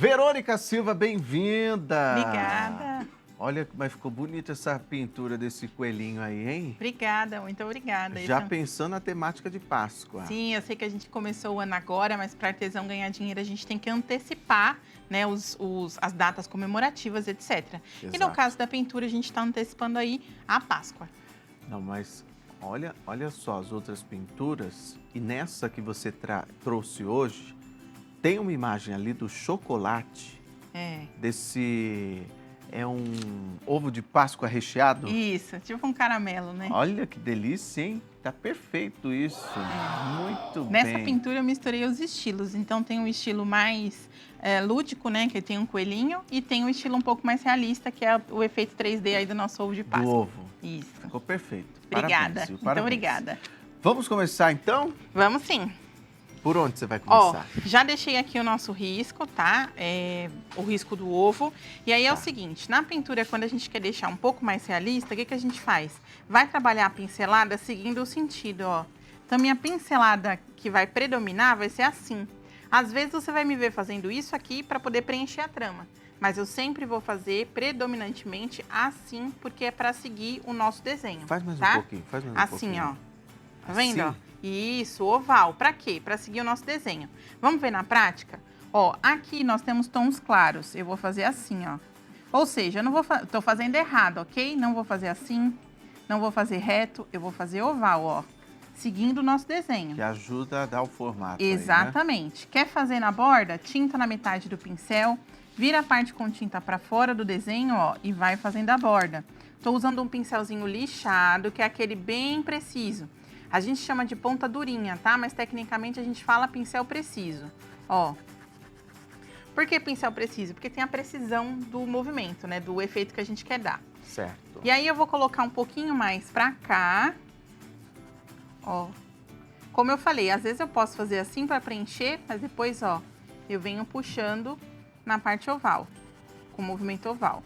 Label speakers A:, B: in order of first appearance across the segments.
A: Verônica Silva, bem-vinda!
B: Obrigada.
A: Olha como ficou bonita essa pintura desse coelhinho aí, hein?
B: Obrigada, muito obrigada.
A: Já pensando na temática de Páscoa.
B: Sim, eu sei que a gente começou o ano agora, mas para artesão ganhar dinheiro a gente tem que antecipar, né, as datas comemorativas, etc. E no
A: Exato.
B: caso da pintura, a gente está antecipando aí a Páscoa.
A: Não, mas olha só as outras pinturas. E nessa que você trouxe hoje, tem uma imagem ali do chocolate. Desse... É um ovo de Páscoa recheado?
B: Isso, tipo um caramelo, né?
A: Olha que delícia, hein? Tá perfeito isso. Muito bem.
B: Nessa pintura eu misturei os estilos. Então tem um estilo mais lúdico, né? Que tem um coelhinho. E tem um estilo um pouco mais realista, que é o efeito 3D aí do nosso ovo de Páscoa.
A: Do ovo.
B: Isso.
A: Ficou perfeito.
B: Obrigada.
A: Parabéns, Sil,
B: Muito
A: parabéns.
B: obrigada.
A: Vamos começar então?
B: Vamos sim.
A: Por onde você vai começar?
B: Ó, já deixei aqui o nosso risco, tá? O risco do ovo. E aí é o seguinte, na pintura, quando a gente quer deixar um pouco mais realista, o que a gente faz? Vai trabalhar a pincelada seguindo o sentido, ó. Então, minha pincelada que vai predominar vai ser assim. Às vezes você vai me ver fazendo isso aqui para poder preencher a trama. Mas eu sempre vou fazer predominantemente assim, porque é para seguir o nosso desenho.
A: Faz mais
B: tá?
A: um pouquinho, faz mais um pouquinho.
B: Assim, ó. Tá vendo,
A: Assim?
B: ó? Isso, oval. Para quê? Para seguir o nosso desenho. Vamos ver na prática? Ó, aqui nós temos tons claros. Eu vou fazer assim, ó. Ou seja, eu não vou tô fazendo errado, ok? Não vou fazer assim, não vou fazer reto, eu vou fazer oval, ó. Seguindo o nosso desenho.
A: Que ajuda a dar o formato.
B: Exatamente.
A: Aí, né?
B: Quer fazer na borda? Tinta na metade do pincel, vira a parte com tinta para fora do desenho, ó, e vai fazendo a borda. Tô usando um pincelzinho lixado, que é aquele bem preciso. A gente chama de ponta durinha, tá? Mas tecnicamente a gente fala pincel preciso. Ó. Por que pincel preciso? Porque tem a precisão do movimento, né? Do efeito que a gente quer dar.
A: Certo.
B: E aí eu vou colocar um pouquinho mais pra cá. Ó. Como eu falei, às vezes eu posso fazer assim pra preencher, mas depois, ó, eu venho puxando na parte oval, com o movimento oval.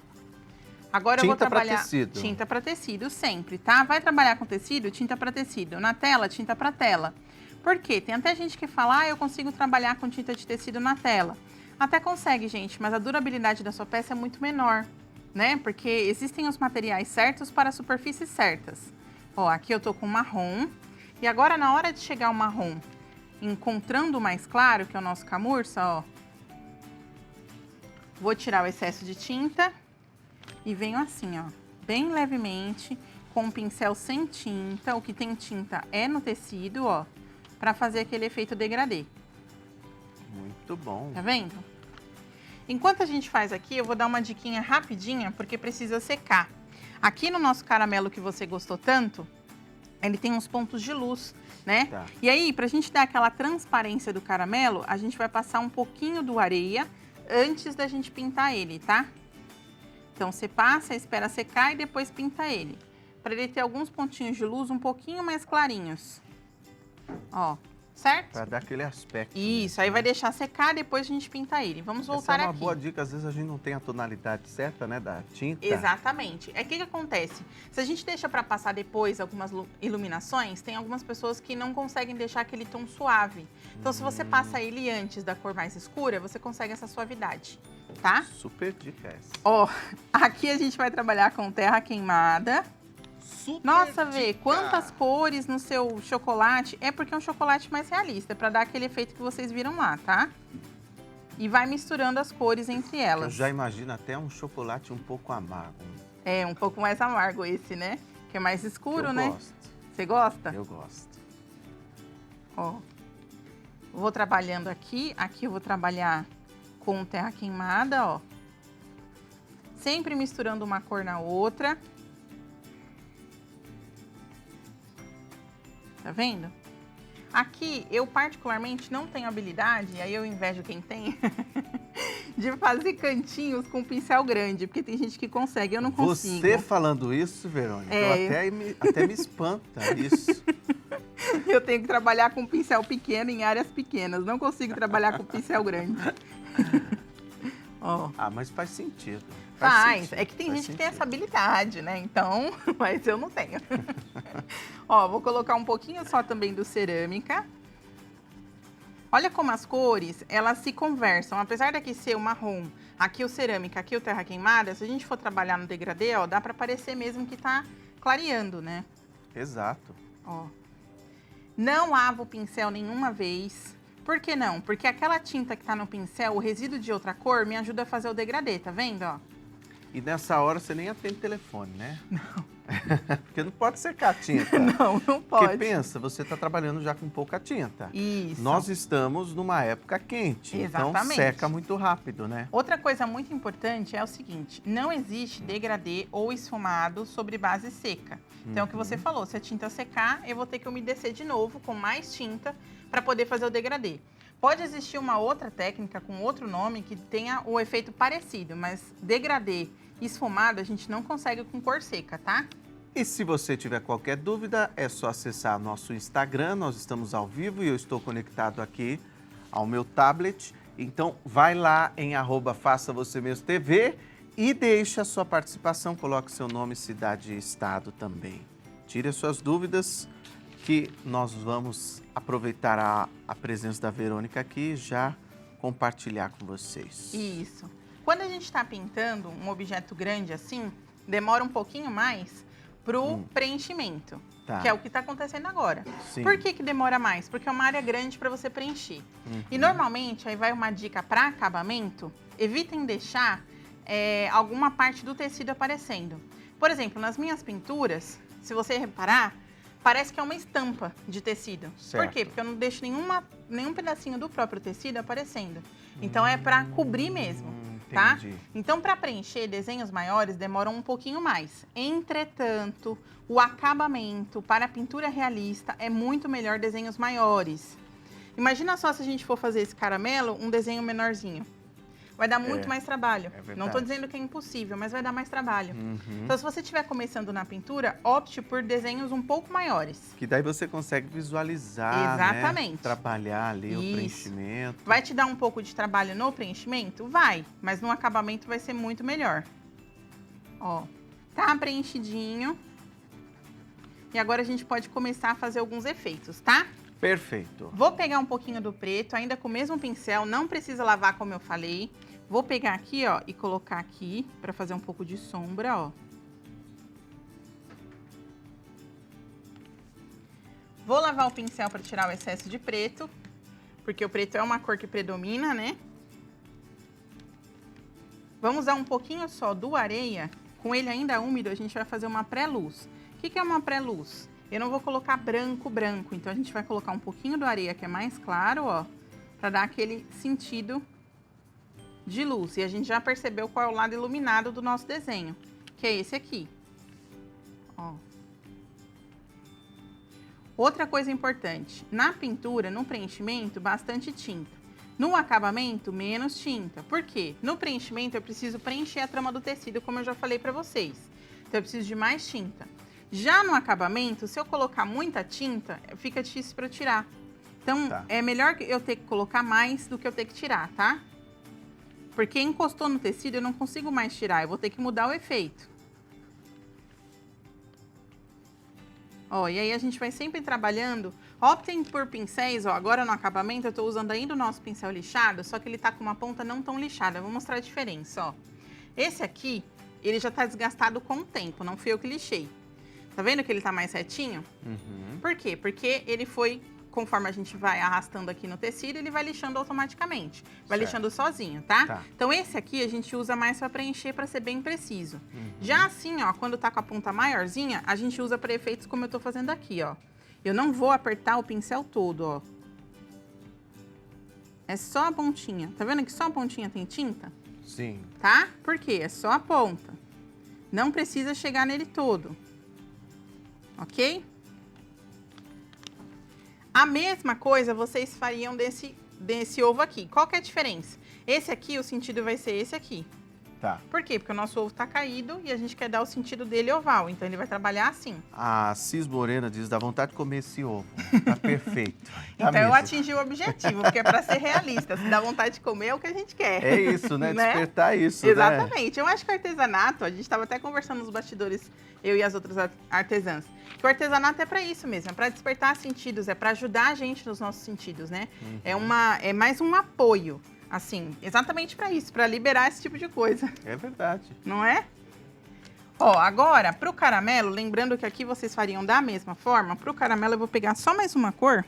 B: Agora eu vou trabalhar tinta para tecido sempre, tá? Vai trabalhar com tecido, tinta para tecido. Na tela, tinta para tela. Por quê? Tem até gente que fala, eu consigo trabalhar com tinta de tecido na tela. Até consegue, gente, mas a durabilidade da sua peça é muito menor, né? Porque existem os materiais certos para superfícies certas. Ó, aqui eu tô com marrom. E agora, na hora de chegar o marrom, encontrando o mais claro, que é o nosso camurça, ó. Vou tirar o excesso de tinta. E venho assim, ó, bem levemente, com um pincel sem tinta. O que tem tinta é no tecido, ó, pra fazer aquele efeito degradê.
A: Muito bom.
B: Tá vendo? Enquanto a gente faz aqui, eu vou dar uma diquinha rapidinha, porque precisa secar. Aqui no nosso caramelo que você gostou tanto, ele tem uns pontos de luz, né?
A: Tá.
B: E aí, pra gente dar aquela transparência do caramelo, a gente vai passar um pouquinho do areia antes da gente pintar ele, tá? Então, você passa, espera secar e depois pinta ele. Para ele ter alguns pontinhos de luz um pouquinho mais clarinhos. Ó, certo?
A: Para dar aquele aspecto.
B: Isso, aí vai deixar secar, depois a gente pinta ele. Vamos voltar aqui.
A: Essa é uma boa dica, às vezes a gente não tem a tonalidade certa, né, da tinta.
B: Exatamente. É o que acontece? Se a gente deixa para passar depois algumas iluminações, tem algumas pessoas que não conseguem deixar aquele tom suave. Então, se você passa ele antes da cor mais escura, você consegue essa suavidade. Tá?
A: Super dica essa.
B: Ó, aqui a gente vai trabalhar com terra queimada.
A: Super
B: Nossa, Vê,
A: dica.
B: quantas cores no seu chocolate. É porque é um chocolate mais realista, pra dar aquele efeito que vocês viram lá, tá? E vai misturando as cores entre elas.
A: Eu já imagino até um chocolate um pouco amargo.
B: É, um pouco mais amargo esse, né? Que é mais escuro, né?
A: Eu gosto.
B: Você gosta?
A: Eu gosto.
B: Ó, vou trabalhando aqui. Aqui eu vou trabalhar com terra queimada, ó. Sempre misturando uma cor na outra. Tá vendo? Aqui, eu particularmente não tenho habilidade, aí eu invejo quem tem, de fazer cantinhos com pincel grande, porque tem gente que consegue, eu não consigo.
A: Você falando isso, Verônica, até me espanta isso.
B: Eu tenho que trabalhar com pincel pequeno em áreas pequenas, não consigo trabalhar com pincel grande. Ó.
A: Ah, mas faz sentido.
B: Faz. É que tem gente que tem essa habilidade, né? Então, mas eu não tenho. Ó, vou colocar um pouquinho só também do cerâmica. Olha como as cores, elas se conversam. Apesar daqui ser o marrom, aqui o cerâmica, aqui o terra queimada, se a gente for trabalhar no degradê, ó, dá pra parecer mesmo que tá clareando, né?
A: Exato.
B: Ó. Não lavo o pincel nenhuma vez. Por que não? Porque aquela tinta que tá no pincel, o resíduo de outra cor, me ajuda a fazer o degradê, tá vendo, ó?
A: E nessa hora você nem atende telefone, né?
B: Não.
A: Porque não pode secar a tinta.
B: Não pode.
A: Porque pensa, você está trabalhando já com pouca tinta.
B: Isso.
A: Nós estamos numa época quente,
B: Exatamente.
A: então seca muito rápido, né?
B: Outra coisa muito importante é o seguinte, não existe degradê ou esfumado sobre base seca. Então, o que você falou, se a tinta secar, eu vou ter que umedecer de novo com mais tinta para poder fazer o degradê. Pode existir uma outra técnica com outro nome que tenha o efeito parecido, mas degradê esfumado a gente não consegue com cor seca, tá?
A: E se você tiver qualquer dúvida, é só acessar nosso Instagram, nós estamos ao vivo e eu estou conectado aqui ao meu tablet. Então, vai lá em @faça-você-mesmo-tv e deixe a sua participação, coloque seu nome, cidade e estado também. Tire as suas dúvidas, que nós vamos aproveitar a presença da Verônica aqui e já compartilhar com vocês.
B: Isso. Quando a gente está pintando um objeto grande assim, demora um pouquinho mais pro preenchimento,
A: Tá.
B: que é o que está acontecendo agora.
A: Sim.
B: Por que demora mais? Porque é uma área grande para você preencher. E normalmente, aí vai uma dica para acabamento, evitem deixar alguma parte do tecido aparecendo. Por exemplo, nas minhas pinturas, se você reparar, parece que é uma estampa de tecido.
A: Certo.
B: Por quê? Porque eu não deixo nenhum pedacinho do próprio tecido aparecendo. Então é para cobrir mesmo, tá?
A: Entendi.
B: Então, para preencher desenhos maiores, demoram um pouquinho mais. Entretanto, o acabamento para a pintura realista é muito melhor desenhos maiores. Imagina só se a gente for fazer esse caramelo, um desenho menorzinho. Vai dar muito mais trabalho. Não estou dizendo que é impossível, mas vai dar mais trabalho. Então, se você estiver começando na pintura, opte por desenhos um pouco maiores.
A: Que daí você consegue visualizar,
B: Exatamente.
A: né? Trabalhar ali o
B: Isso.
A: preenchimento.
B: Vai te dar um pouco de trabalho no preenchimento? Vai, mas no acabamento vai ser muito melhor. Ó, tá preenchidinho. E agora a gente pode começar a fazer alguns efeitos, tá?
A: Perfeito.
B: Vou pegar um pouquinho do preto, ainda com o mesmo pincel, não precisa lavar como eu falei. Vou pegar aqui, ó, e colocar aqui pra fazer um pouco de sombra, ó. Vou lavar o pincel pra tirar o excesso de preto, porque o preto é uma cor que predomina, né? Vamos usar um pouquinho só do areia. Com ele ainda úmido, a gente vai fazer uma pré-luz. O que é uma pré-luz? Eu não vou colocar branco, então a gente vai colocar um pouquinho do areia, que é mais claro, ó, pra dar aquele sentido de luz. E a gente já percebeu qual é o lado iluminado do nosso desenho, que é esse aqui. Ó. Outra coisa importante, na pintura, no preenchimento, bastante tinta. No acabamento, menos tinta. Por quê? No preenchimento, eu preciso preencher a trama do tecido, como eu já falei pra vocês. Então, eu preciso de mais tinta. Já no acabamento, se eu colocar muita tinta, fica difícil para eu tirar. Então, é melhor eu ter que colocar mais do que eu ter que tirar, tá? Porque encostou no tecido, eu não consigo mais tirar. Eu vou ter que mudar o efeito. Ó, e aí a gente vai sempre trabalhando. Optem por pincéis, ó. Agora no acabamento eu tô usando ainda o nosso pincel lixado, só que ele tá com uma ponta não tão lixada. Eu vou mostrar a diferença, ó. Esse aqui, ele já tá desgastado com o tempo, não fui eu que lixei. Tá vendo que ele tá mais retinho? Por quê? Porque ele foi, conforme a gente vai arrastando aqui no tecido, ele vai lixando automaticamente. Vai lixando sozinho, tá? Então, esse aqui a gente usa mais pra preencher, pra ser bem preciso. Já assim, ó, quando tá com a ponta maiorzinha, a gente usa pra efeitos como eu tô fazendo aqui, ó. Eu não vou apertar o pincel todo, ó. É só a pontinha. Tá vendo que só a pontinha tem tinta?
A: Sim.
B: Tá? Por quê? É só a ponta. Não precisa chegar nele todo. Ok? A mesma coisa vocês fariam desse ovo aqui. Qual que é a diferença? Esse aqui, o sentido vai ser esse aqui.
A: Tá.
B: Por quê? Porque o nosso ovo tá caído e a gente quer dar o sentido dele oval. Então, ele vai trabalhar assim.
A: A Cis Morena diz, dá vontade de comer esse ovo. Tá perfeito. Tá
B: Então, eu
A: mesmo.
B: atingi o objetivo, porque é para ser realista. Se dá vontade de comer, é o que a gente quer.
A: É isso, né? Despertar isso,
B: Exatamente.
A: né?
B: Eu acho que o artesanato, a gente estava até conversando nos bastidores, eu e as outras artesãs, que o artesanato é para isso mesmo, é para despertar sentidos, é para ajudar a gente nos nossos sentidos, né? É mais um apoio, assim, exatamente para isso, para liberar esse tipo de coisa.
A: É verdade.
B: Não é? Ó, agora, pro caramelo, lembrando que aqui vocês fariam da mesma forma, pro caramelo eu vou pegar só mais uma cor.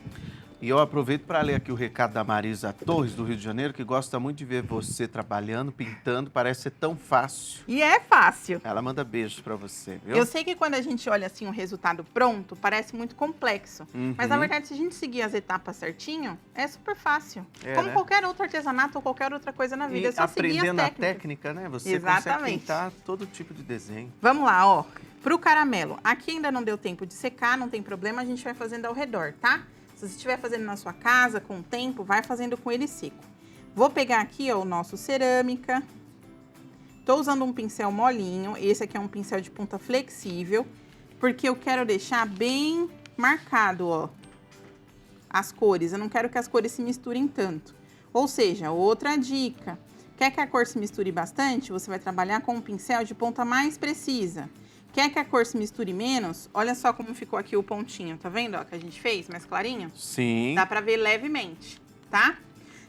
A: E eu aproveito para ler aqui o recado da Marisa Torres, do Rio de Janeiro, que gosta muito de ver você trabalhando, pintando, parece ser tão fácil.
B: E é fácil.
A: Ela manda beijos para você, viu?
B: Eu sei que quando a gente olha assim o resultado pronto, parece muito complexo. Mas na verdade, se a gente seguir as etapas certinho, é super fácil. Como
A: né?
B: qualquer outro artesanato ou qualquer outra coisa na vida, é só seguir as
A: aprendendo a
B: técnicas.
A: técnica, né? Você
B: Exatamente.
A: consegue pintar todo tipo de desenho.
B: Vamos lá, ó. Pro caramelo, aqui ainda não deu tempo de secar, não tem problema, a gente vai fazendo ao redor, tá? Se você estiver fazendo na sua casa, com o tempo, vai fazendo com ele seco. Vou pegar aqui, ó, o nosso cerâmica. Tô usando um pincel molinho, esse aqui é um pincel de ponta flexível, porque eu quero deixar bem marcado, ó, as cores. Eu não quero que as cores se misturem tanto. Ou seja, outra dica. Quer que a cor se misture bastante? Você vai trabalhar com um pincel de ponta mais precisa. Quer que a cor se misture menos? Olha só como ficou aqui o pontinho, tá vendo, ó, que a gente fez, mais clarinho?
A: Sim.
B: Dá pra ver levemente, tá?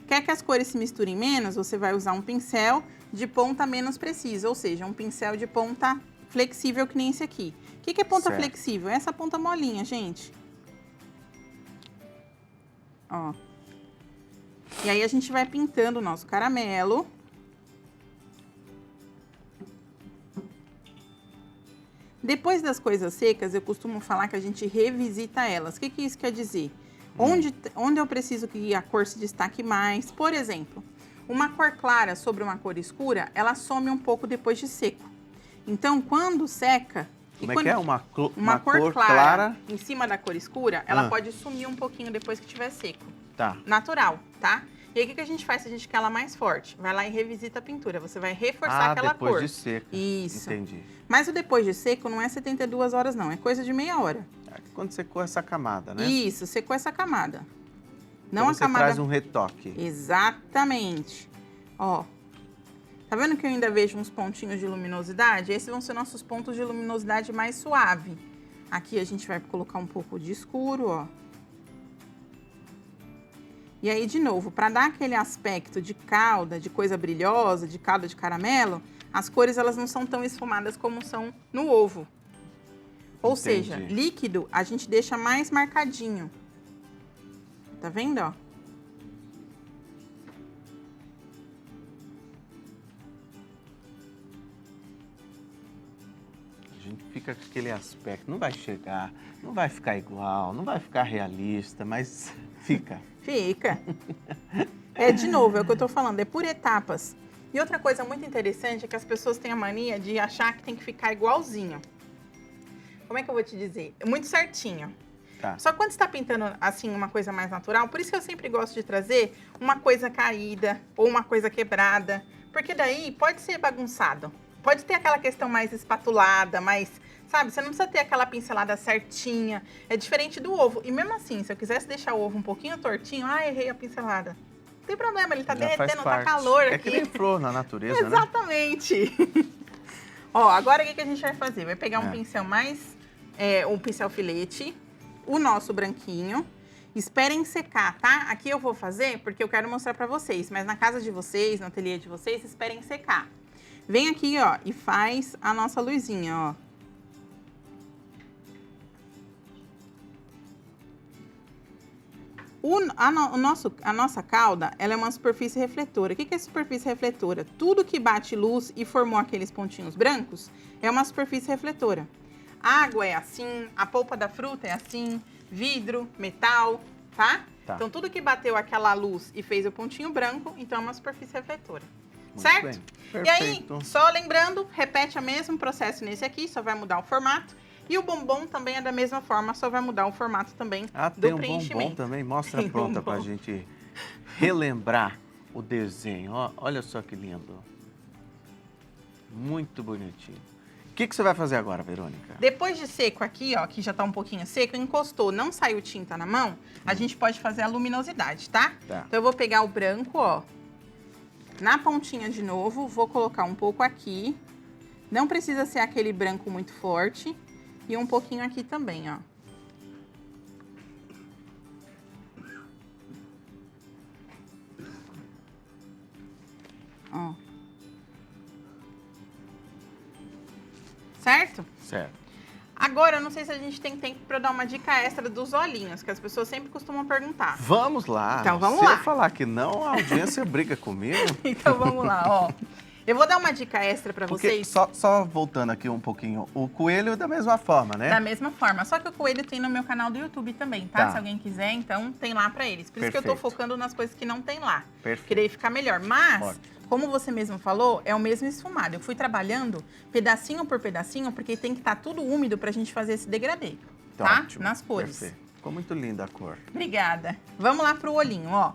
B: Quer que as cores se misturem menos? Você vai usar um pincel de ponta menos precisa, ou seja, um pincel de ponta flexível que nem esse aqui. O que é ponta flexível? É essa ponta molinha, gente. Ó. E aí a gente vai pintando o nosso caramelo. Depois das coisas secas, eu costumo falar que a gente revisita elas. O que isso quer dizer? Onde eu preciso que a cor se destaque mais. Por exemplo, uma cor clara sobre uma cor escura, ela some um pouco depois de seco. Então, quando seca...
A: Como é que é? Uma
B: cor clara em cima da cor escura, ela pode sumir um pouquinho depois que estiver seco.
A: Tá.
B: Natural, tá? E aí, o que a gente faz se a gente quer ela mais forte? Vai lá e revisita a pintura. Você vai reforçar aquela cor.
A: Depois de seco.
B: Isso.
A: Entendi.
B: Mas o depois de seco não é 72 horas, não. É coisa de meia hora.
A: Quando secou essa camada, né?
B: Isso, secou essa camada. Não
A: então
B: a camada...
A: traz um retoque.
B: Exatamente. Ó. Tá vendo que eu ainda vejo uns pontinhos de luminosidade? Esses vão ser nossos pontos de luminosidade mais suave. Aqui a gente vai colocar um pouco de escuro, ó. E aí, de novo, para dar aquele aspecto de calda, de coisa brilhosa, de calda de caramelo, as cores elas não são tão esfumadas como são no ovo. Ou seja, líquido a gente deixa mais marcadinho. Tá vendo, ó?
A: A gente fica com aquele aspecto, não vai chegar, não vai ficar igual, não vai ficar realista, mas fica.
B: Fica. É, de novo, é o que eu tô falando, é por etapas. E outra coisa muito interessante é que as pessoas têm a mania de achar que tem que ficar igualzinho. Como é que eu vou te dizer? Muito certinho.
A: Tá.
B: Só que quando você tá pintando, assim, uma coisa mais natural, por isso que eu sempre gosto de trazer uma coisa caída ou uma coisa quebrada, porque daí pode ser bagunçado. Pode ter aquela questão mais espatulada, mais... Sabe, você não precisa ter aquela pincelada certinha. É diferente do ovo. E mesmo assim, se eu quisesse deixar o ovo um pouquinho tortinho, errei a pincelada. Não tem problema, ele tá derretendo, tá calor aqui.
A: É que nem flor na natureza,
B: Exatamente. Né? Ó, agora o que a gente vai fazer? Vai pegar um pincel mais... um pincel filete, o nosso branquinho. Esperem secar, tá? Aqui eu vou fazer porque eu quero mostrar pra vocês. Mas na casa de vocês, no ateliê de vocês, esperem secar. Vem aqui, ó, e faz a nossa luzinha, ó. A nossa cauda, ela é uma superfície refletora. O que é superfície refletora? Tudo que bate luz e formou aqueles pontinhos brancos é uma superfície refletora. A água é assim, a polpa da fruta é assim, vidro, metal, tá? Então, tudo que bateu aquela luz e fez o pontinho branco, então é uma superfície refletora.
A: Muito
B: certo?
A: Bem.
B: E aí, só lembrando, repete o mesmo processo nesse aqui, só vai mudar o formato. E o bombom também é da mesma forma, só vai mudar o formato também do preenchimento.
A: Tem um bombom também? Mostra pronta pra gente relembrar o desenho. Ó, olha só que lindo. Muito bonitinho. O que você vai fazer agora, Verônica?
B: Depois de seco aqui, ó, que já tá um pouquinho seco, encostou, não saiu tinta na mão, a gente pode fazer a luminosidade, tá?
A: Tá.
B: Então eu vou pegar o branco, ó, na pontinha de novo, vou colocar um pouco aqui. Não precisa ser aquele branco muito forte. E um pouquinho aqui também, ó. Ó. Certo?
A: Certo.
B: Agora, eu não sei se a gente tem tempo para dar uma dica extra dos olhinhos, que as pessoas sempre costumam perguntar.
A: Vamos lá.
B: Então, vamos
A: lá.
B: lá.
A: Se eu falar que não, a audiência briga comigo.
B: Então, vamos lá, ó. Eu vou dar uma dica extra para vocês.
A: Só voltando aqui um pouquinho, o coelho da mesma forma, né?
B: Da mesma forma, só que o coelho tem no meu canal do YouTube também, tá?
A: Tá.
B: Se alguém quiser, então tem lá pra eles. Por isso que eu tô
A: Perfeito.
B: focando nas coisas que não tem lá.
A: Perfeito.
B: Que daí fica melhor. Mas,
A: Ótimo.
B: como você mesmo falou, é o mesmo esfumado. Eu fui trabalhando pedacinho por pedacinho, porque tem que estar tudo úmido pra gente fazer esse degradê, tá?
A: Ótimo.
B: Nas cores.
A: Perfeito. Ficou muito linda a cor.
B: Obrigada. Vamos lá pro olhinho, ó.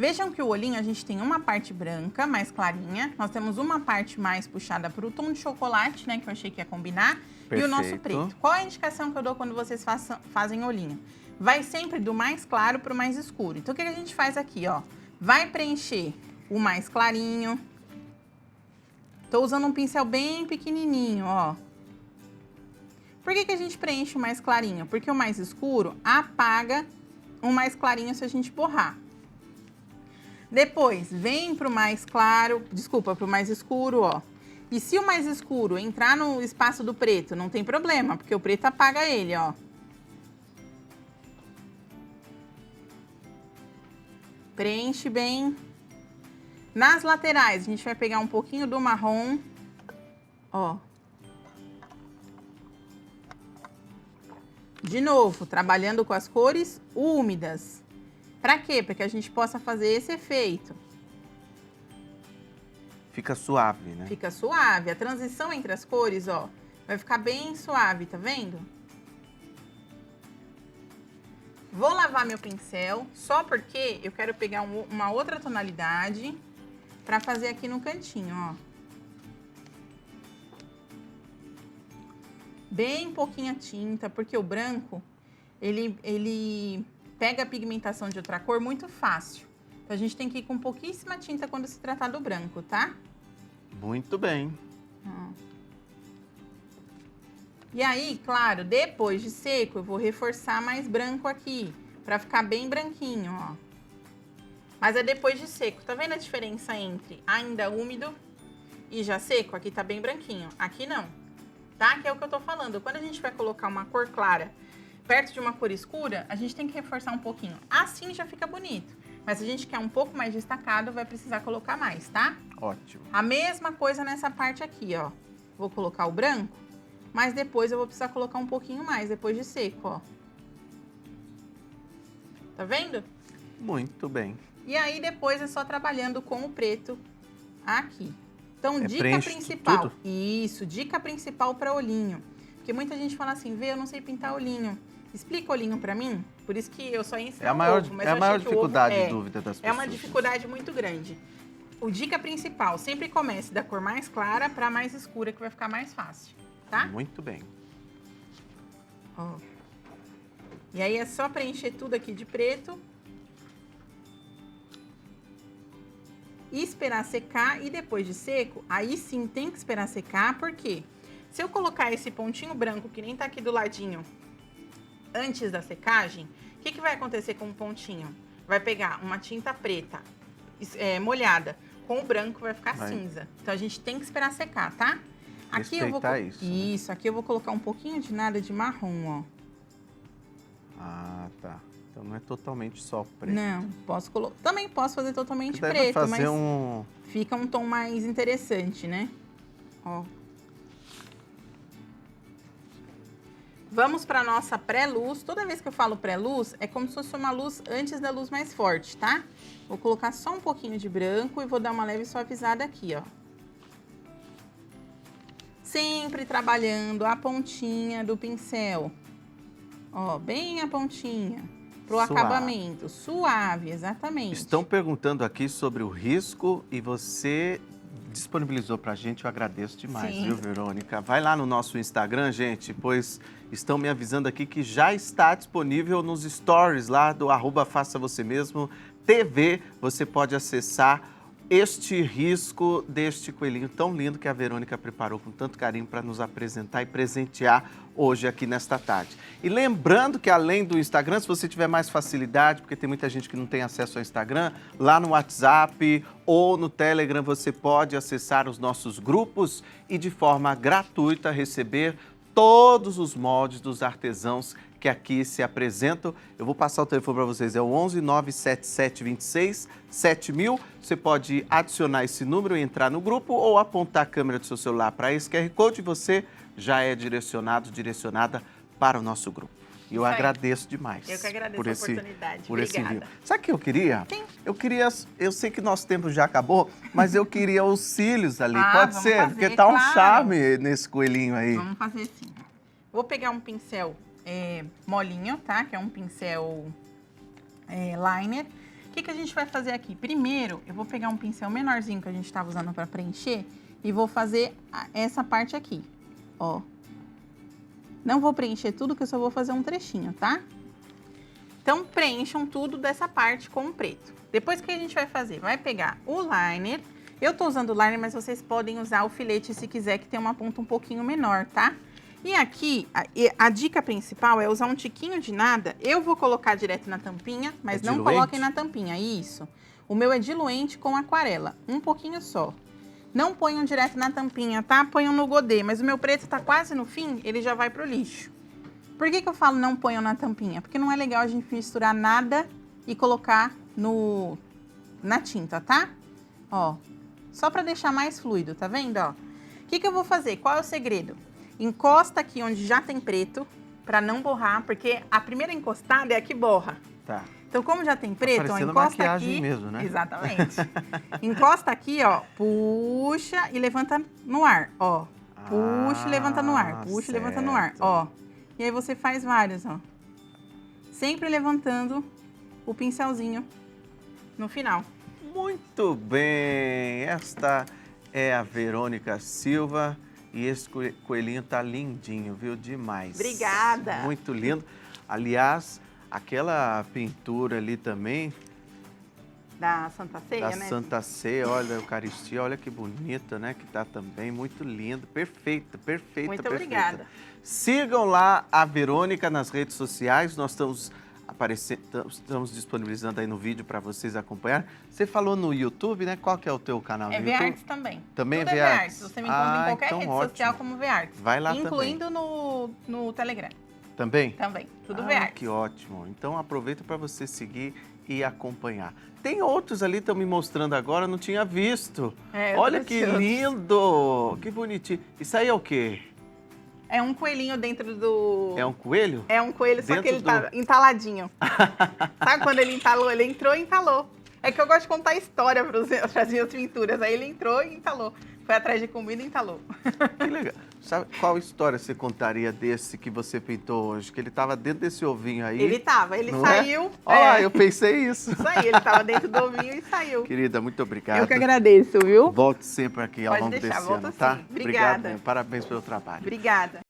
B: Vejam que o olhinho a gente tem uma parte branca, mais clarinha. Nós temos uma parte mais puxada pro tom de chocolate, né? Que eu achei que ia combinar.
A: Perfeito.
B: E o nosso preto. Qual é a indicação que eu dou quando vocês fazem olhinho? Vai sempre do mais claro pro mais escuro. Então, o que a gente faz aqui, ó? Vai preencher o mais clarinho. Tô usando um pincel bem pequenininho, ó. Por que a gente preenche o mais clarinho? Porque o mais escuro apaga o mais clarinho se a gente borrar. Depois, vem pro mais claro, desculpa, pro mais escuro, ó. E se o mais escuro entrar no espaço do preto, não tem problema, porque o preto apaga ele, ó. Preenche bem. Nas laterais, a gente vai pegar um pouquinho do marrom, ó. De novo, trabalhando com as cores úmidas. Pra quê? Para que a gente possa fazer esse efeito.
A: Fica suave, né?
B: Fica suave. A transição entre as cores, ó, vai ficar bem suave, tá vendo? Vou lavar meu pincel, só porque eu quero pegar uma outra tonalidade pra fazer aqui no cantinho, ó. Bem pouquinha tinta, porque o branco, ele pega a pigmentação de outra cor muito fácil. Então, a gente tem que ir com pouquíssima tinta quando se tratar do branco, tá?
A: Muito bem.
B: E aí, claro, depois de seco, eu vou reforçar mais branco aqui, pra ficar bem branquinho, ó. Mas é depois de seco. Tá vendo a diferença entre ainda úmido e já seco? Aqui tá bem branquinho. Aqui não, tá? Que é o que eu tô falando. Quando a gente vai colocar uma cor clara perto de uma cor escura, a gente tem que reforçar um pouquinho. Assim já fica bonito. Mas se a gente quer um pouco mais destacado, vai precisar colocar mais, tá?
A: Ótimo.
B: A mesma coisa nessa parte aqui, ó. Vou colocar o branco, mas depois eu vou precisar colocar um pouquinho mais, depois de seco, ó. Tá vendo?
A: Muito bem.
B: E aí, depois é só trabalhando com o preto aqui. Então, dica
A: preenche
B: principal.
A: tudo?
B: Isso, dica principal para olhinho. Porque muita gente fala assim, Vê, eu não sei pintar olhinho. Explica olhinho pra mim. Por isso que eu só ensino
A: É a maior,
B: ovo, mas
A: é a
B: eu
A: maior
B: achei que o ovo
A: dificuldade e dúvida das pessoas.
B: é uma dificuldade muito grande. O dica principal, sempre comece da cor mais clara para mais escura, que vai ficar mais fácil, tá?
A: Muito bem.
B: Ó. E aí é só preencher tudo aqui de preto. E esperar secar. E depois de seco, aí sim tem que esperar secar, porque se eu colocar esse pontinho branco, que nem tá aqui do ladinho, antes da secagem, o que vai acontecer com o pontinho? Vai pegar uma tinta preta molhada com o branco, vai ficar cinza. Então, a gente tem que esperar secar, tá? Aqui eu vou
A: isso. Né?
B: Isso, aqui eu vou colocar um pouquinho de nada de marrom, ó.
A: Ah, tá. Então não é totalmente só preto.
B: Não, também posso fazer totalmente
A: Deve
B: preto,
A: fazer
B: mas fica um tom mais interessante, né? Ó. Vamos para nossa pré-luz. Toda vez que eu falo pré-luz, é como se fosse uma luz antes da luz mais forte, tá? Vou colocar só um pouquinho de branco e vou dar uma leve suavizada aqui, ó. Sempre trabalhando a pontinha do pincel. Ó, bem a pontinha. Pro acabamento. Suave, exatamente.
A: Estão perguntando aqui sobre o risco e você disponibilizou pra gente, eu agradeço demais,
B: Sim.
A: viu, Verônica? Vai lá no nosso Instagram, gente, pois estão me avisando aqui que já está disponível nos stories lá do @faça você mesmo TV. Você pode acessar este risco deste coelhinho tão lindo que a Verônica preparou com tanto carinho para nos apresentar e presentear hoje aqui nesta tarde. E lembrando que além do Instagram, se você tiver mais facilidade, porque tem muita gente que não tem acesso ao Instagram, lá no WhatsApp ou no Telegram você pode acessar os nossos grupos e de forma gratuita receber todos os moldes dos artesãos que aqui se apresentam. Eu vou passar o telefone para vocês, é o 11 977 26 7000. Você pode adicionar esse número e entrar no grupo ou apontar a câmera do seu celular para esse QR Code e você já é direcionada para o nosso grupo. E eu agradeço demais.
B: Eu que agradeço a oportunidade.
A: Por esse
B: Obrigada.
A: envio. Sabe o que eu queria?
B: Sim.
A: Eu sei que nosso tempo já acabou, mas eu queria os cílios ali.
B: Ah,
A: Pode
B: vamos
A: ser?
B: fazer,
A: Porque tá um
B: claro.
A: charme nesse coelhinho aí.
B: Vamos fazer assim. Vou pegar um pincel molinho, tá? Que é um pincel liner. O que a gente vai fazer aqui? Primeiro, eu vou pegar um pincel menorzinho que a gente estava usando para preencher e vou fazer essa parte aqui, ó. Não vou preencher tudo, que eu só vou fazer um trechinho, tá? Então, preencham tudo dessa parte com o preto. Depois, o que a gente vai fazer? Vai pegar o liner. Eu tô usando o liner, mas vocês podem usar o filete se quiser, que tem uma ponta um pouquinho menor, tá? E aqui, a dica principal é usar um tiquinho de nada. Eu vou colocar direto na tampinha, mas não coloquem na tampinha, isso. O meu é diluente com aquarela, um pouquinho só. Não ponham direto na tampinha, tá? Ponham no godê, mas o meu preto tá quase no fim, ele já vai pro lixo. Por que eu falo não ponham na tampinha? Porque não é legal a gente misturar nada e colocar na tinta, tá? Ó, só pra deixar mais fluido, tá vendo, ó? O que eu vou fazer? Qual é o segredo? Encosta aqui onde já tem preto, pra não borrar, porque a primeira encostada é a que borra.
A: Tá.
B: Então, como já tem preto, ó, encosta
A: maquiagem
B: aqui.
A: mesmo, né?
B: Exatamente. Encosta aqui, ó, puxa e levanta no ar, ó. Puxa e levanta no ar, puxa e levanta no ar, ó. E aí você faz vários, ó. Sempre levantando o pincelzinho no final.
A: Muito bem, esta é a Verônica Silva e esse coelhinho tá lindinho, viu? Demais.
B: Obrigada.
A: Muito lindo. Aliás, aquela pintura ali também
B: Da Santa Ceia,
A: da
B: né?
A: Santa Ceia, olha, a Eucaristia, olha que bonita, né? Que tá também muito linda, perfeita.
B: Muito obrigada.
A: Sigam lá a Verônica nas redes sociais, nós estamos disponibilizando aí no vídeo para vocês acompanhar. Você falou no YouTube, né? Qual que é o teu canal no YouTube?
B: VArts também.
A: Também
B: Tudo
A: é
B: VArts. Você me encontra em qualquer
A: então
B: rede
A: ótimo.
B: social como VArts.
A: Vai lá
B: incluindo no Telegram.
A: Também?
B: Também. Tudo
A: Ah,
B: VArts.
A: que ótimo. Então aproveita para você seguir e acompanhar. Tem outros ali, estão me mostrando agora, não tinha visto. Olha que lindo! Que bonitinho. Isso aí é o quê?
B: É um coelhinho dentro do...
A: É um coelho?
B: É um coelho, só
A: Dentro
B: que ele tá entaladinho. Sabe quando ele entalou? Ele entrou e entalou. É que eu gosto de contar história para as minhas pinturas. Aí ele entrou e entalou. Foi atrás de comida e entalou.
A: Que legal. Sabe qual história você contaria desse que você pintou hoje? Que ele estava dentro desse ovinho aí.
B: Ele
A: não
B: saiu.
A: É? Olha, eu pensei isso.
B: Isso aí, ele estava dentro do ovinho e saiu.
A: Querida, muito obrigado.
B: Eu que agradeço, viu?
A: Volte sempre aqui ao
B: Pode
A: longo
B: deixar,
A: desse
B: volto
A: ano, tá?
B: sim. Obrigada.
A: Obrigado, parabéns pelo trabalho.
B: Obrigada.